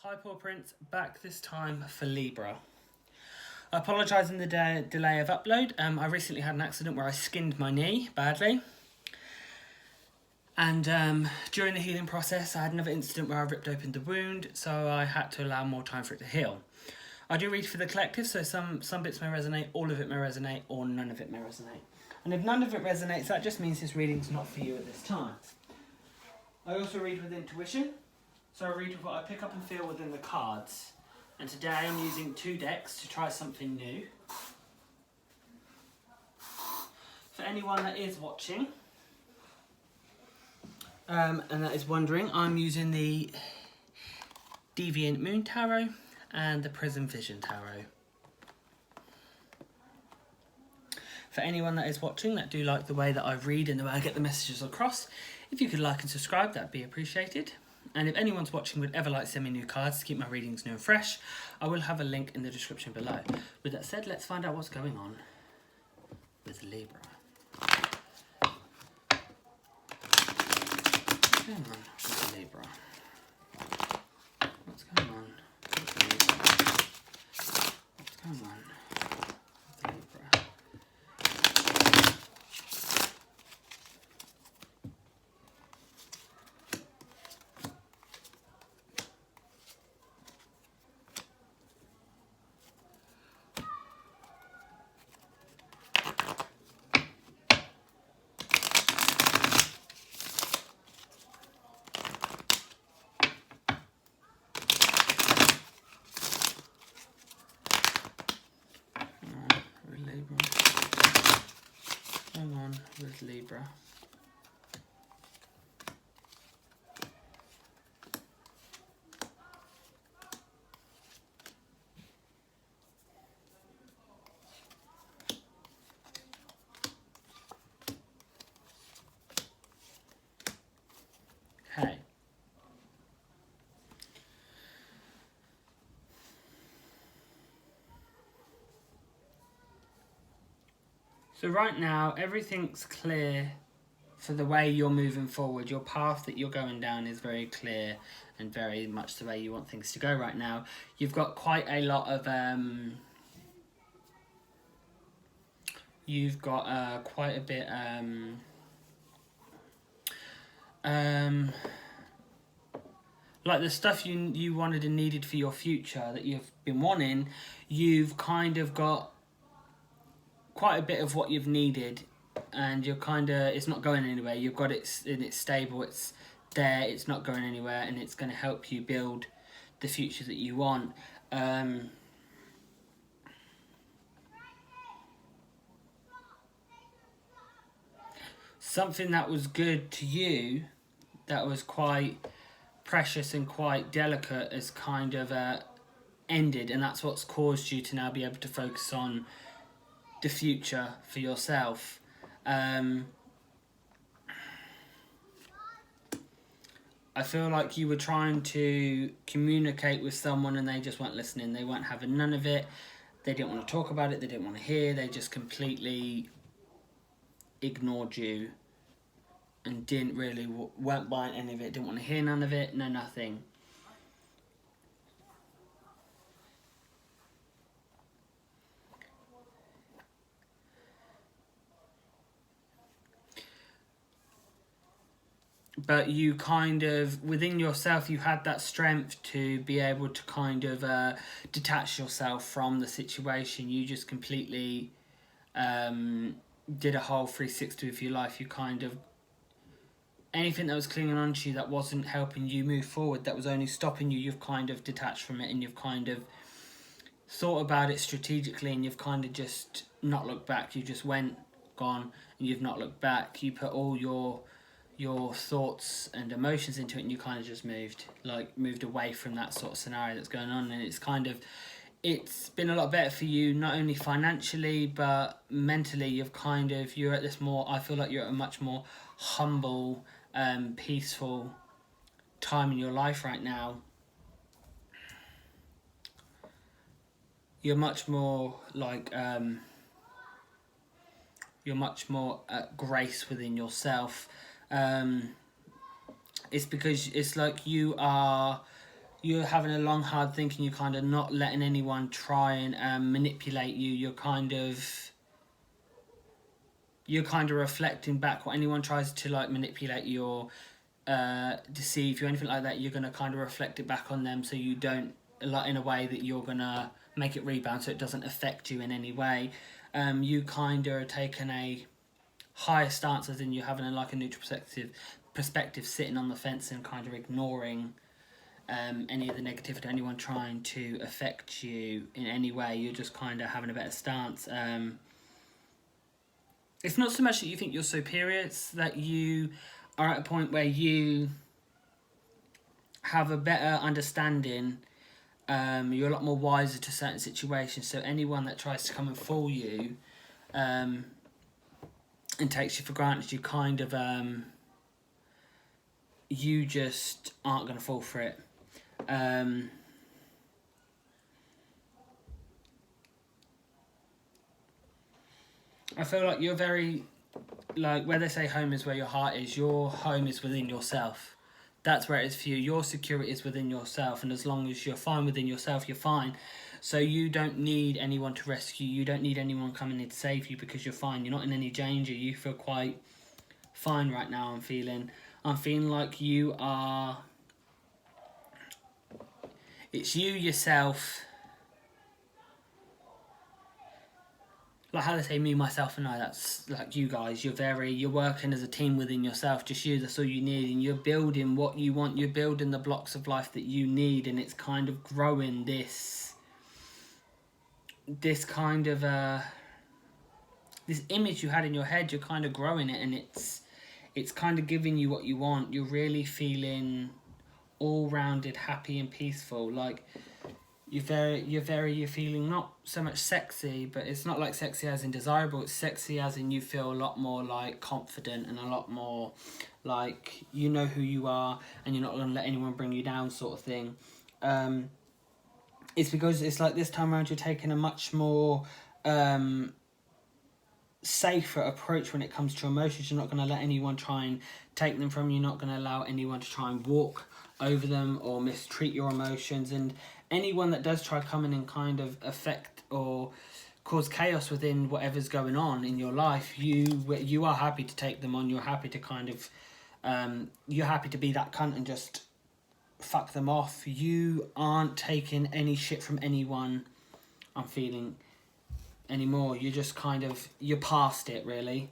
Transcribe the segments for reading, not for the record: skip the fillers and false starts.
Hi Paw Prince, back this time for Libra. I apologise in the delay of upload. I recently had an accident where I skinned my knee badly. And during the healing process, I had another incident where I ripped open the wound, so I had to allow more time for it to heal. I do read for the collective, so some bits may resonate, all of it may resonate, or none of it may resonate. And if none of it resonates, that just means this reading's not for you at this time. I also read with intuition, so I read with what I pick up and feel within the cards. And today I'm using 2 decks to try something new. For anyone that is watching, and that is wondering, I'm using the Deviant Moon Tarot and the Prism Vision Tarot. For anyone that is watching that do like the way that I read and the way I get the messages across, if you could like and subscribe, that'd be appreciated. And if anyone's watching would ever like to send me new cards to keep my readings new and fresh, I will have a link in the description below. With that said, let's find out what's going on with Libra. What's going on with Libra? What's going on with Libra? What's going on with Libra? Hang on with Libra. Okay. So right now, everything's clear for the way you're moving forward. Your path that you're going down is very clear and very much the way you want things to go right now. You've got quite a lot of... you've got quite a bit... like the stuff you wanted and needed for your future that you've been wanting, you've kind of got quite a bit of what you've needed, and you're kind of, it's not going anywhere. You've got it and it's stable, it's there, it's not going anywhere, and it's going to help you build the future that you want. Something that was good to you, that was quite precious and quite delicate, has kind of ended, and that's what's caused you to now be able to focus on the future for yourself. I feel like you were trying to communicate with someone and they just weren't listening. They weren't having none of it. They didn't want to talk about it. They didn't want to hear. They just completely ignored you and weren't buying any of it. Didn't want to hear none of it. No, nothing. But you kind of, within yourself, you had that strength to be able to kind of detach yourself from the situation. You just completely did a whole 360 with your life. You kind of, anything that was clinging on to you that wasn't helping you move forward, that was only stopping you, you've kind of detached from it, and you've kind of thought about it strategically, and you've kind of just not looked back. You just went, gone, and you've not looked back. You put all your thoughts and emotions into it, and you kind of just moved away from that sort of scenario that's going on. And it's been a lot better for you, not only financially but mentally. You're at this more, I feel like you're at a much more humble, peaceful time in your life right now. You're much more like you're much more at grace within yourself. It's because it's like you're you're having a long, hard thinking. You're kind of not letting anyone try and manipulate you. You're kind of reflecting back what anyone tries to like manipulate you or deceive you, anything like that. You're going to kind of reflect it back on them, so you don't, like, in a way that you're going to make it rebound so it doesn't affect you in any way. You kind of are taking a higher stance, as in you're having a neutral perspective, sitting on the fence and kind of ignoring any of the negativity, anyone trying to affect you in any way. You're just kind of having a better stance. It's not so much that you think you're superior, it's that you are at a point where you have a better understanding. You're a lot more wiser to certain situations, so anyone that tries to come and fool you and takes you for granted, you kind of you just aren't going to fall for it. I feel like you're very, like, where they say home is where your heart is, your home is within yourself. That's where it is for you. Your security is within yourself, and as long as you're fine within yourself, you're fine. So you don't need anyone to rescue you. You don't need anyone coming in to save you, because you're fine. You're not in any danger. You feel quite fine right now. I'm feeling like you are... It's you, yourself. Like how they say me, myself and I, that's like you guys. You're working as a team within yourself, just you, that's all you need, and you're building what you want, you're building the blocks of life that you need, and it's kind of growing this kind of this image you had in your head. You're kind of growing it, and it's kind of giving you what you want. You're really feeling all-rounded, happy and peaceful. Like you're feeling not so much sexy, but it's not like sexy as in desirable, it's sexy as in you feel a lot more like confident and a lot more like you know who you are and you're not going to let anyone bring you down, sort of thing. It's because it's like this time around you're taking a much more safer approach when it comes to emotions. You're not going to let anyone try and take them from you. You're not going to allow anyone to try and walk over them or mistreat your emotions, and anyone that does try come in and kind of affect or cause chaos within whatever's going on in your life, you are happy to take them on. You're happy to kind of you're happy to be that cunt and just fuck them off. You aren't taking any shit from anyone, I'm feeling, anymore. You're just kind of, you're past it, really.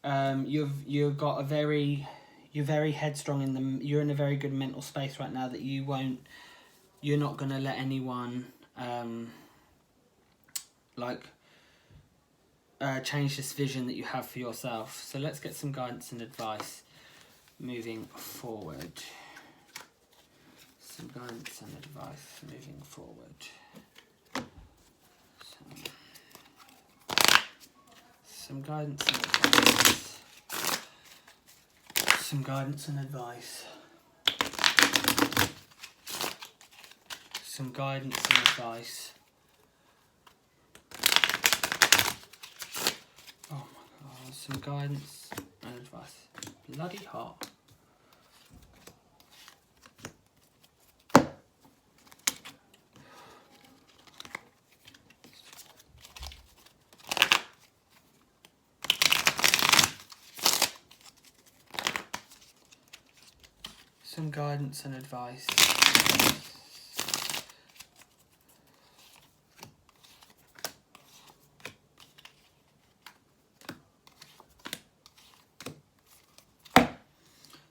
You've got a very, you're very headstrong you're in a very good mental space right now that you're not going to let anyone change this vision that you have for yourself. So let's get some guidance and advice moving forward. Some guidance and advice moving forward. Some guidance and advice. Some guidance and advice. Some guidance and advice. Oh my god, some guidance and advice. Bloody hot. Some guidance and advice.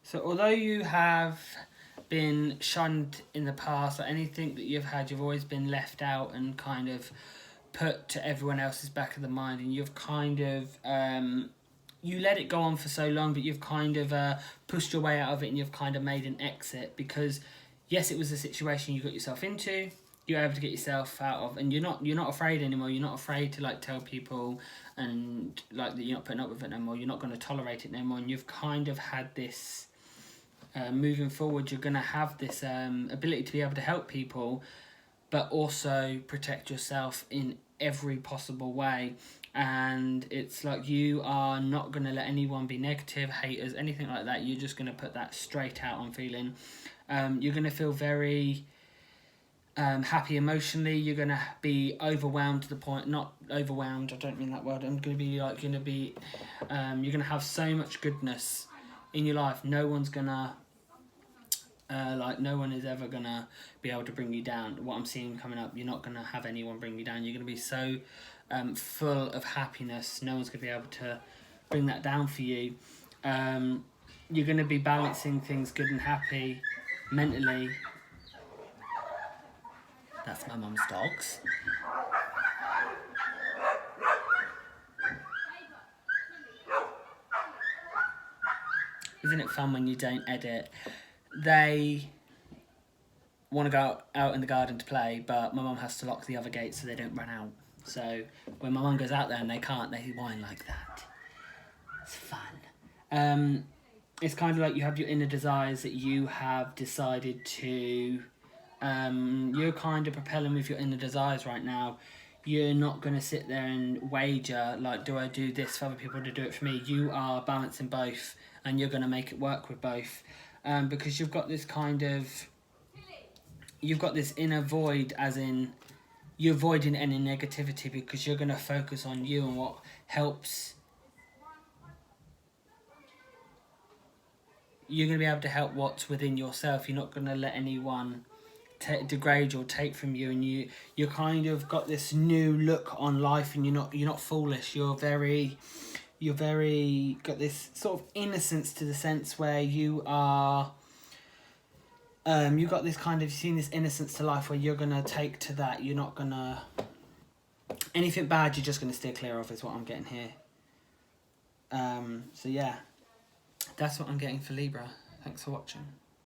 So although you have been shunned in the past, or anything that you've had, you've always been left out and kind of put to everyone else's back of the mind, and you've kind of you let it go on for so long, but you've kind of pushed your way out of it, and you've kind of made an exit, because yes, it was a situation you got yourself into, you're able to get yourself out of, and you're not afraid anymore. You're not afraid to like tell people and like that you're not putting up with it no more. You're not going to tolerate it no more, and you've kind of had this moving forward, you're going to have this ability to be able to help people, but also protect yourself in every possible way. And it's like you are not going to let anyone be negative, haters, anything like that. You're just going to put that straight out on feeling. You're going to feel very happy emotionally. You're going to be overwhelmed to the point, not overwhelmed, I don't mean that word, I'm going to be like, you're going to have so much goodness in your life. No one's going to, no one is ever going to be able to bring you down. What I'm seeing coming up, you're not going to have anyone bring you down. You're going to be so full of happiness, no one's going to be able to bring that down for you. You're going to be balancing things good and happy mentally. That's my mum's dogs. Isn't it fun when you don't edit? They want to go out in the garden to play, but my mum has to lock the other gate so they don't run out. So when my mum goes out there and they can't, they whine like that. It's fun. It's kind of like you have your inner desires that you have decided to... you're kind of propelling with your inner desires right now. You're not going to sit there and wager, like, do I do this for other people to do it for me? You are balancing both, and you're going to make it work with both. Because you've got this kind of... You've got this inner void, as in... You're avoiding any negativity because you're going to focus on you and what helps... You're going to be able to help what's within yourself. You're not going to let anyone... degrade or take from you, and you kind of got this new look on life, and you're not foolish. You're very got this sort of innocence to the sense where you are. You got this kind of, you've seen this innocence to life where you're gonna take to that. You're not gonna anything bad. You're just gonna steer clear of, is what I'm getting here. So yeah, that's what I'm getting for Libra. Thanks for watching.